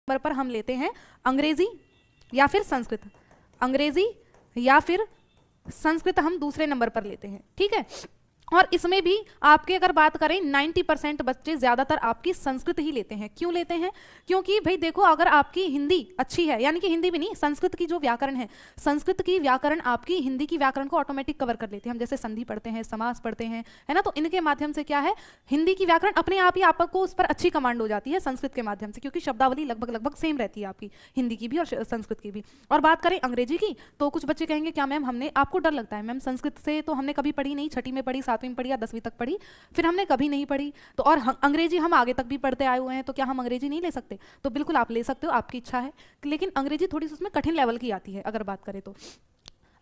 Number पर हम लेते हैं अंग्रेजी या फिर संस्कृत। अंग्रेजी या फिर संस्कृत हम दूसरे नंबर पर लेते हैं, ठीक है। और इसमें भी आपके अगर बात करें 90% बच्चे ज्यादातर आपकी संस्कृत ही लेते हैं। क्यों लेते हैं? क्योंकि भाई देखो, अगर आपकी हिंदी अच्छी है, यानी कि हिंदी भी नहीं, संस्कृत की जो व्याकरण है, संस्कृत की व्याकरण आपकी हिंदी की व्याकरण को ऑटोमेटिक कवर कर लेती है। हम जैसे संधि पढ़ते हैं, समास पढ़ते हैं, है ना, तो इनके माध्यम से क्या है, हिंदी की व्याकरण अपने आप ही आपको उस पर अच्छी कमांड हो जाती है संस्कृत के माध्यम से, क्योंकि शब्दावली लगभग सेम रहती है आपकी हिंदी की भी और संस्कृत की भी। और बात करें अंग्रेजी की, तो कुछ बच्चे कहेंगे क्या मैम हमने, आपको डर लगता है मैम संस्कृत से तो हमने कभी पढ़ी नहीं, छठी में पढ़ी, 7वीं में पढ़ी या 10वीं तक पढ़ी, फिर हमने कभी नहीं पढ़ी, तो और अंग्रेजी हम आगे तक भी पढ़ते आए हुए हैं, तो क्या हम अंग्रेजी नहीं ले सकते? तो बिल्कुल आप ले सकते हो, आपकी इच्छा है। लेकिन अंग्रेजी थोड़ी सी उसमें कठिन लेवल की आती है। अगर बात करें तो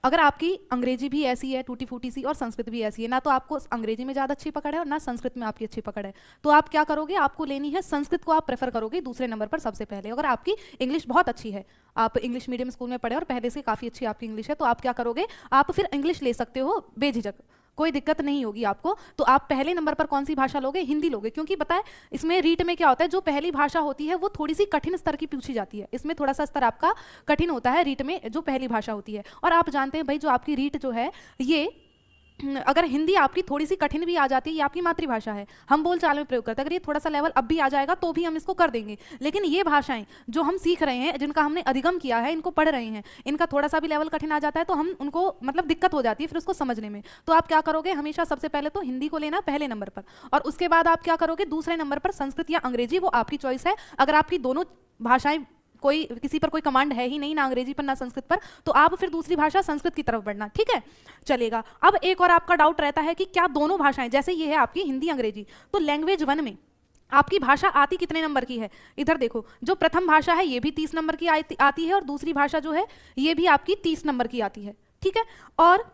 अगर आपकी अंग्रेजी भी ऐसी है टूटी फूटी सी और संस्कृत भी ऐसी है, ना तो आपको अंग्रेजी में ज़्यादा अच्छी पकड़ है और ना संस्कृत में आपकी अच्छी पकड़ है, तो आप क्या करोगे, आपको लेनी है संस्कृत को, आप प्रेफर करोगे दूसरे नंबर पर सबसे पहले। अगर आपकी इंग्लिश बहुत अच्छी है, आप इंग्लिश मीडियम स्कूल में पढ़े और पहले से काफ़ी अच्छी आपकी इंग्लिश है, तो आप क्या करोगे, आप फिर इंग्लिश ले सकते हो बेझिझक, कोई दिक्कत नहीं होगी आपको। तो आप पहले नंबर पर कौन सी भाषा लोगे? हिंदी लोगे, क्योंकि पता है इसमें रीट में क्या होता है, जो पहली भाषा होती है वो थोड़ी सी कठिन स्तर की पूछी जाती है, इसमें थोड़ा सा स्तर आपका कठिन होता है रीट में, जो पहली भाषा होती है। और आप जानते हैं भाई, जो आपकी रीट जो है, ये अगर हिंदी आपकी थोड़ी सी कठिन भी आ जाती है, ये आपकी मातृभाषा है, हम बोलचाल में प्रयोग करते हैं, अगर ये थोड़ा सा लेवल अब भी आ जाएगा तो भी हम इसको कर देंगे। लेकिन ये भाषाएं जो हम सीख रहे हैं, जिनका हमने अधिगम किया है, इनको पढ़ रहे हैं, इनका थोड़ा सा भी लेवल कठिन आ जाता है तो हम उनको मतलब दिक्कत हो जाती है फिर उसको समझने में। तो आप क्या करोगे, हमेशा सबसे पहले तो हिंदी को लेना पहले नंबर पर, और उसके बाद आप क्या करोगे, दूसरे नंबर पर संस्कृत या अंग्रेजी, वो आपकी चॉइस है। अगर आपकी दोनों भाषाएं कोई किसी पर कोई कमांड है ही नहीं, ना अंग्रेजी पर ना संस्कृत पर, तो आप फिर दूसरी भाषा संस्कृत की तरफ बढ़ना, ठीक है, चलेगा। अब एक और आपका डाउट रहता है कि क्या दोनों भाषाएं, जैसे ये है आपकी हिंदी अंग्रेजी, तो लैंग्वेज 1 में आपकी भाषा आती कितने नंबर की है? इधर देखो, जो प्रथम भाषा है ये भी 30 नंबर की आती है, और दूसरी भाषा जो है ये भी आपकी 30 नंबर की आती है, ठीक है। और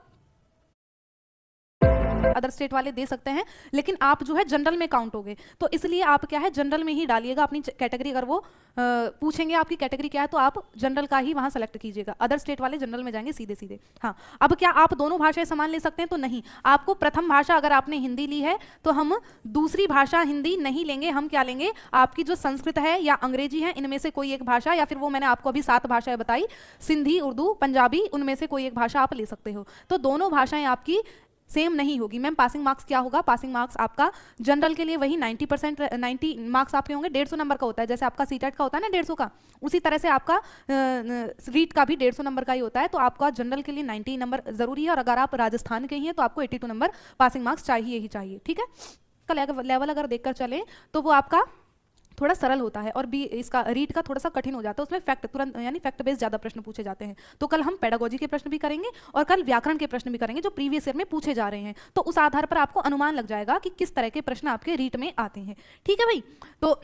अदर स्टेट वाले दे सकते हैं, लेकिन आप जो है जनरल में काउंट होगे, तो इसलिए आप क्या है, जनरल में ही डालिएगा अपनी कैटेगरी। अगर वो पूछेंगे आपकी कैटेगरी क्या है, तो आप जनरल का ही वहां सेलेक्ट कीजिएगा, अदर स्टेट वाले जनरल में जाएंगे सीधे सीधे। हाँ, अब क्या आप दोनों भाषाएं समान ले सकते हैं? तो नहीं, आपको प्रथम भाषा अगर आपने हिंदी ली है तो हम दूसरी भाषा हिंदी नहीं लेंगे, हम क्या लेंगे, आपकी जो संस्कृत है या अंग्रेजी है, इनमें से कोई एक भाषा, या फिर वो मैंने आपको अभी 7 भाषाएं बताई, सिंधी, उर्दू, पंजाबी, उनमें से कोई एक भाषा आप ले सकते हो। तो दोनों भाषाएं आपकी सेम नहीं होगी। मैम पासिंग मार्क्स क्या होगा? पासिंग मार्क्स आपका जनरल के लिए वही 90%, 90 मार्क्स आपके होंगे, 150 नंबर का होता है, जैसे आपका सीटेट का होता है ना 150 का, उसी तरह से आपका रीट का भी 150 नंबर का ही होता है। तो आपका जनरल के लिए 90 नंबर जरूरी है, और अगर आप राजस्थान के ही हैं तो आपको 82 नंबर पासिंग मार्क्स चाहिए ही चाहिए, ठीक है। का लेवल अगर देखकर चले तो वो आपका थोड़ा सरल होता है, और बी इसका रीड का थोड़ा सा कठिन हो जाता है, उसमें फैक्ट तुरंत यानी फैक्ट बेस्ड ज़्यादा प्रश्न पूछे जाते हैं। तो कल हम पेडागोजी के प्रश्न भी करेंगे और कल व्याकरण के प्रश्न भी करेंगे जो प्रीवियस ईयर में पूछे जा रहे हैं, तो उस आधार पर आपको अनुमान लग जाएगा कि किस तरह के प्रश्न आपके रीट में आते हैं, ठीक है भाई। तो